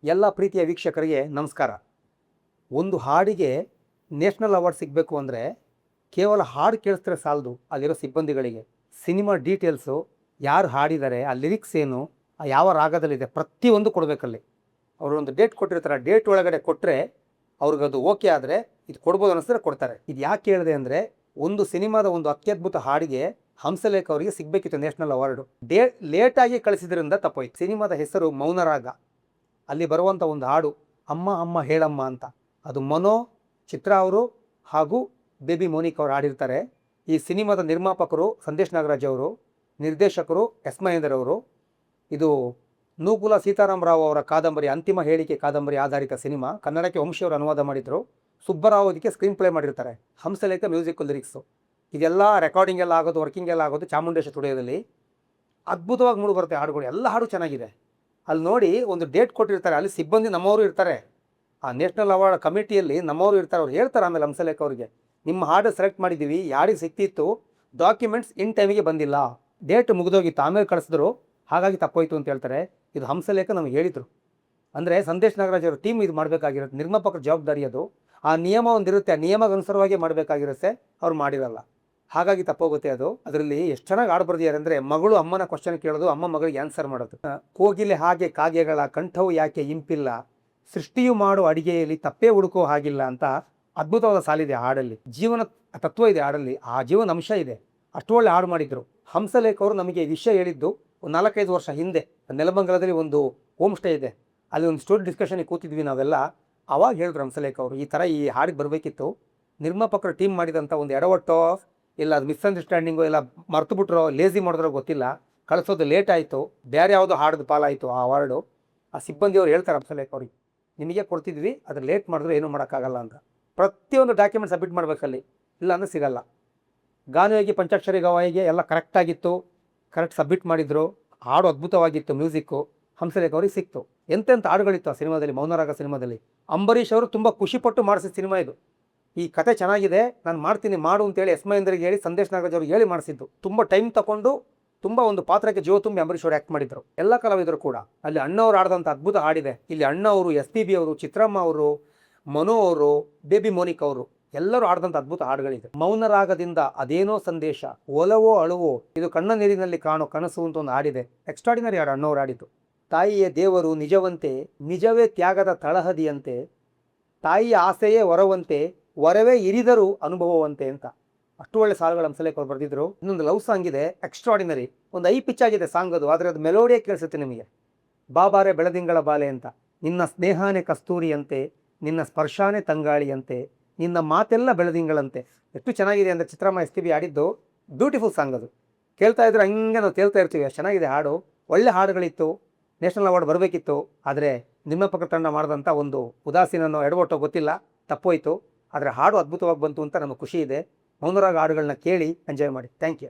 ಎಲ್ಲ ಪ್ರೀತಿಯ ವೀಕ್ಷಕರಿಗೆ ನಮಸ್ಕಾರ. ಒಂದು ಹಾಡಿಗೆ ನ್ಯಾಷನಲ್ ಅವಾರ್ಡ್ ಸಿಗಬೇಕು ಅಂದರೆ ಕೇವಲ ಹಾಡು ಕೇಳಿಸಿದ್ರೆ ಸಾಲದು. ಅಲ್ಲಿರೋ ಸಿಬ್ಬಂದಿಗಳಿಗೆ ಸಿನಿಮಾ ಡೀಟೇಲ್ಸು, ಯಾರು ಹಾಡಿದ್ದಾರೆ, ಆ ಲಿರಿಕ್ಸ್ ಏನು, ಯಾವ ರಾಗದಲ್ಲಿದೆ, ಪ್ರತಿಯೊಂದು ಕೊಡಬೇಕಲ್ಲಿ. ಅವರು ಒಂದು ಡೇಟ್ ಕೊಟ್ಟಿರ್ತಾರೆ, ಡೇಟ್ ಒಳಗಡೆ ಕೊಟ್ಟರೆ ಅವ್ರಿಗದು ಓಕೆ ಆದರೆ ಇದು ಕೊಡ್ಬೋದು ಅನ್ನಿಸಿದ್ರೆ ಕೊಡ್ತಾರೆ. ಇದು ಯಾಕೆ ಹೇಳಿದೆ ಅಂದರೆ, ಒಂದು ಸಿನಿಮಾದ ಒಂದು ಅತ್ಯದ್ಭುತ ಹಾಡಿಗೆ ಹಂಸಲೇಖ ಅವರಿಗೆ ಸಿಗಬೇಕಿತ್ತು ನ್ಯಾಷನಲ್ ಅವಾರ್ಡು. ಲೇಟಾಗಿ ಕಳಿಸಿದ್ರಿಂದ ತಪ್ಪೋಯ್ತು. ಸಿನಿಮಾದ ಹೆಸರು ಮೌನರಾಗ. ಅಲ್ಲಿ ಬರುವಂಥ ಒಂದು ಹಾಡು ಅಮ್ಮ ಅಮ್ಮ ಹೇಳಮ್ಮ ಅಂತ, ಅದು ಮನೋ, ಚಿತ್ರ ಅವರು ಹಾಗೂ ಬೇಬಿ ಮೋನಿಕ್ ಅವರು ಹಾಡಿರ್ತಾರೆ. ಈ ಸಿನಿಮಾದ ನಿರ್ಮಾಪಕರು ಸಂದೇಶ್ ನಾಗರಾಜ್ ಅವರು, ನಿರ್ದೇಶಕರು ಎಸ್ ಮಹೇಂದರ್ ಅವರು. ಇದು ನೂಕುಲ ಸೀತಾರಾಮರಾವ್ ಅವರ ಕಾದಂಬರಿ, ಅಂತಿಮ ಹೇಳಿಕೆ ಕಾದಂಬರಿ ಆಧಾರಿತ ಸಿನಿಮಾ. ಕನ್ನಡಕ್ಕೆ ವಂಶಿಯವರು ಅನುವಾದ ಮಾಡಿದರು. ಸುಬ್ಬರಾವ್ ಅದಕ್ಕೆ ಸ್ಕ್ರೀನ್ ಪ್ಲೇ ಮಾಡಿರ್ತಾರೆ. Hamsalekha music lyrics. ಇದೆಲ್ಲ ರೆಕಾರ್ಡಿಂಗ್ ಎಲ್ಲ ಆಗೋದು, ವರ್ಕಿಂಗ್ ಎಲ್ಲ ಆಗೋದು ಚಾಮುಂಡೇಶ್ವರಿ ಸ್ಟುಡಿಯೋದಲ್ಲಿ. ಅದ್ಭುತವಾಗಿ ಮೂಡಿ ಬರುತ್ತೆ ಹಾಡುಗಳು, ಎಲ್ಲ ಹಾಡು ಚೆನ್ನಾಗಿದೆ. ಅಲ್ಲಿ ನೋಡಿ, ಒಂದು ಡೇಟ್ ಕೊಟ್ಟಿರ್ತಾರೆ, ಅಲ್ಲಿ ಸಿಬ್ಬಂದಿ ನಮ್ಮವರು ಇರ್ತಾರೆ. ಆ ನ್ಯಾಷನಲ್ ಅವಾರ್ಡ್ ಕಮಿಟಿಯಲ್ಲಿ ನಮ್ಮವರು ಇರ್ತಾರೆ. ಅವ್ರು ಹೇಳ್ತಾರೆ ಆಮೇಲೆ ಹಂಸಲೇಖ ಅವರಿಗೆ, ನಿಮ್ಮ ಹಾಡು ಸೆಲೆಕ್ಟ್ ಮಾಡಿದ್ದೀವಿ, ಯಾರಿಗೆ ಸಿಕ್ತಿತ್ತು, ಡಾಕ್ಯುಮೆಂಟ್ಸ್ ಇನ್ ಟೈಮಿಗೆ ಬಂದಿಲ್ಲ, ಡೇಟ್ ಮುಗಿದೋಗಿತ್ತು, ಆಮೇಲೆ ಕಳಿಸಿದ್ರು, ಹಾಗಾಗಿ ತಪ್ಪೋಯ್ತು ಅಂತ ಹೇಳ್ತಾರೆ. ಇದು ಹಂಸಲೇಖ ನಮಗೆ ಹೇಳಿದರು. ಅಂದರೆ ಸಂದೇಶ್ ನಾಗರಾಜ್ ಅವರು ಟೀಮ್ ಇದು ಮಾಡಬೇಕಾಗಿರುತ್ತೆ, ನಿರ್ಮಾಪಕರ ಜವಾಬ್ದಾರಿ ಅದು. ಆ ನಿಯಮ ಒಂದಿರುತ್ತೆ, ಆ ನಿಯಮಕ್ಕೆ ಅನುಸಾರವಾಗಿ ಮಾಡಬೇಕಾಗಿರುತ್ತೆ, ಅವ್ರು ಮಾಡಿರಲ್ಲ, ಹಾಗಾಗಿ ತಪ್ಪೋಗುತ್ತೆ ಅದು. ಅದರಲ್ಲಿ ಎಷ್ಟು ಚೆನ್ನಾಗಿ ಹಾಡು ಬರ್ದಿದ್ದಾರೆ ಅಂದರೆ, ಮಗಳು ಅಮ್ಮನ ಕ್ವಶನ್ ಕೇಳೋದು, ಅಮ್ಮ ಮಗಳಿಗೆ ಆನ್ಸರ್ ಮಾಡೋದು. ಕೋಗಿಲೆ ಹಾಗೆ ಕಾಗೆಗಳ ಕಂಠವು ಯಾಕೆ ಇಂಪಿಲ್ಲ, ಸೃಷ್ಟಿಯು ಮಾಡೋ ಅಡಿಗೆಯಲ್ಲಿ ತಪ್ಪೇ ಹುಡುಕೋ ಹಾಗಿಲ್ಲ ಅಂತ ಅದ್ಭುತವಾದ ಸಾಲಿದೆ ಹಾಡಲ್ಲಿ. ಜೀವನ ತತ್ವ ಇದೆ ಹಾಡಲ್ಲಿ, ಆ ಜೀವನ ಅಂಶ ಇದೆ. ಅಷ್ಟು ಒಳ್ಳೆ ಹಾಡು ಮಾಡಿದ್ರು ಹಂಸಲೇಖ ಅವರು. ನಮಗೆ ವಿಷಯ ಹೇಳಿದ್ದು ಒಂದು 4-5 ವರ್ಷ ಹಿಂದೆ. ನೆಲಮಂಗಲದಲ್ಲಿ ಒಂದು ಹೋಮ್ ಸ್ಟೇ ಇದೆ, ಅಲ್ಲಿ ಒಂದು ಸ್ಟೋರಿ ಡಿಸ್ಕಷನ್ಗೆ ಕೂತಿದ್ವಿ ನಾವೆಲ್ಲ. ಅವಾಗ ಹೇಳಿದ್ರು ಹಂಸಲೇಖ ಅವರು, ಈ ಥರ ಈ ಹಾಡಿಗೆ ಬರಬೇಕಿತ್ತು, ನಿರ್ಮಾಪಕರು ಟೀಮ್ ಮಾಡಿದಂಥ ಒಂದು ಎಡವಟ್ಟೋ ಇಲ್ಲ ಅದು ಮಿಸ್ಅಂಡರ್ಸ್ಟ್ಯಾಂಡಿಂಗು ಇಲ್ಲ ಮರ್ತು ಬಿಟ್ರೋ ಲೇಸಿ ಮಾಡಿದ್ರೋ ಗೊತ್ತಿಲ್ಲ, ಕಳಿಸೋದು ಲೇಟ್ ಆಯಿತು, ಬೇರೆ ಯಾವುದೋ ಹಾಡೋದು ಪಾಲಾಯಿತು ಆ ಅವಾರ್ಡು. ಆ ಸಿಬ್ಬಂದಿಯವರು ಹೇಳ್ತಾರೆ ಹಂಸಲೇಖ ಅವ್ರಿಗೆ, ನಿಮಗೆ ಕೊಡ್ತಿದ್ವಿ, ಅದು ಲೇಟ್ ಮಾಡಿದ್ರೆ ಏನೂ ಮಾಡೋಕ್ಕಾಗಲ್ಲ ಅಂತ. ಪ್ರತಿಯೊಂದು ಡಾಕ್ಯುಮೆಂಟ್ ಸಬ್ಮಿಟ್ ಮಾಡಬೇಕಲ್ಲಿ, ಇಲ್ಲ ಅಂದರೆ ಸಿಗಲ್ಲ. ಗಾನಯೋಗಿ ಪಂಚಾಕ್ಷರಿ ಗವಾಯಿಗೆ ಎಲ್ಲ ಕರೆಕ್ಟಾಗಿತ್ತು, ಕರೆಕ್ಟ್ ಸಬ್ಮಿಟ್ ಮಾಡಿದರು. ಹಾಡು ಅದ್ಭುತವಾಗಿತ್ತು, ಮ್ಯೂಸಿಕ್ಕು ಹಂಸಲೇಖ ಅವ್ರಿಗೆ ಸಿಕ್ತು. ಎಂತೆಂಥ ಹಾಡುಗಳಿತ್ತು ಆ ಸಿನಿಮಾದಲ್ಲಿ, ಮೌನರಾಗ ಸಿನಿಮಾದಲ್ಲಿ. ಅಂಬರೀಷ್ ಅವರು ತುಂಬ ಖುಷಿಪಟ್ಟು ಮಾಡಿಸಿದ ಸಿನಿಮಾ ಇದು. ಈ ಕತೆ ಚೆನ್ನಾಗಿದೆ, ನಾನು ಮಾಡ್ತೀನಿ ಮಾಡು ಅಂತೇಳಿ ಎಸ್ ಮಹೇಂದ್ರಿಗೆ ಹೇಳಿ, ಸಂದೇಶ್ ನಾಗರಾಜ್ ಅವ್ರಿಗೆ ಹೇಳಿ ಮಾಡಿಸಿದ್ದು. ತುಂಬ ಟೈಮ್ ತಗೊಂಡು ತುಂಬ ಒಂದು ಪಾತ್ರಕ್ಕೆ ಜೀವ ತುಂಬಿ ಅಂಬರೀಷ್ ಅವರು ಆ್ಯಕ್ಟ್ ಮಾಡಿದ್ರು. ಎಲ್ಲ ಕಲಾವಿದರು ಕೂಡ. ಅಲ್ಲಿ ಅಣ್ಣವ್ರು ಆಡಿದಂಥ ಅದ್ಭುತ ಹಾಡಿದೆ. ಇಲ್ಲಿ ಅಣ್ಣ ಅವರು, SPB ಅವರು, ಚಿತ್ರಮ್ಮ ಅವರು, ಮನೋ ಅವರು, ಬೇಬಿ ಮೋನಿಕ್ ಅವರು ಎಲ್ಲರೂ ಆಡಿದಂಥ ಅದ್ಭುತ ಹಾಡುಗಳಿದೆ. ಮೌನರಾಗದಿಂದ ಅದೇನೋ ಸಂದೇಶ, ಒಲವೋ ಅಳುವೋ, ಇದು ಕಣ್ಣ ನೀರಿನಲ್ಲಿ ಕಾಣೋ ಕನಸು ಅಂತ ಒಂದು ಹಾಡಿದೆ. ಎಕ್ಸ್ಟ್ರಾಡಿನರಿ ಹಾಡು ಅಣ್ಣವ್ರು ಆಡಿತು. ತಾಯಿಯ ದೇವರು ನಿಜವಂತೆ, ನಿಜವೇ ತ್ಯಾಗದ ತಳಹದಿಯಂತೆ, ತಾಯಿಯ ಆಸೆಯೇ ವರವಂತೆ, ವರವೇ ಇರಿದರೂ ಅನುಭವವಂತೆ ಅಂತ ಅಷ್ಟು ಒಳ್ಳೆ ಸಾಲುಗಳು ಹಂಸಲೇಖ ಅವ್ರು ಬರೆದಿದ್ರು. ಇನ್ನೊಂದು ಲವ್ ಸಾಂಗ್ ಇದೆ, ಎಕ್ಸ್ಟ್ರಾಡಿನರಿ. ಒಂದು ಪಿಚ್ ಆಗಿದೆ ಸಾಂಗ್ ಅದು, ಆದರೆ ಅದು ಮೆಲೋಡಿಯೇ ಕೇಳಿಸುತ್ತೆ ನಿಮಗೆ. ಬಾಬಾರೆ ಬೆಳದಿಂಗಳ ಬಾಲೆ ಅಂತ, ನಿನ್ನ ಸ್ನೇಹಾನೇ ಕಸ್ತೂರಿಯಂತೆ, ನಿನ್ನ ಸ್ಪರ್ಶಾನೇ ತಂಗಾಳಿಯಂತೆ, ನಿನ್ನ ಮಾತೆಲ್ಲ ಬೆಳದಿಂಗಳಂತೆ. ಎಷ್ಟು ಚೆನ್ನಾಗಿದೆ ಅಂದರೆ ಚಿತ್ರಮ್ಮ SPB ಆಡಿದ್ದು. ಬ್ಯೂಟಿಫುಲ್ ಸಾಂಗ್ ಅದು. ಕೇಳ್ತಾ ಇದ್ರೆ ಹಂಗೆ ನಾವು ತೇಲ್ತಾ ಇರ್ತೀವಿ, ಅಷ್ಟು ಚೆನ್ನಾಗಿದೆ ಹಾಡು. ಒಳ್ಳೆ ಹಾಡುಗಳಿತ್ತು, ನ್ಯಾಷನಲ್ ಅವಾರ್ಡ್ ಬರಬೇಕಿತ್ತು. ಆದರೆ ನಿರ್ಮಾಪಕ ತಂಡ ಮಾಡಿದಂಥ ಒಂದು ಉದಾಸೀನನೋ ಎಡವಟ್ಟೋ ಗೊತ್ತಿಲ್ಲ, ತಪ್ಪೋಯ್ತು. ಆದರೆ ಹಾಡು ಅದ್ಭುತವಾಗಿ ಬಂತು ಅಂತ ನಮಗೆ ಖುಷಿ ಇದೆ. ಮೌನರಾಗ ಹಾಡುಗಳನ್ನ ಕೇಳಿ ಎಂಜಾಯ್ ಮಾಡಿ. Thank you.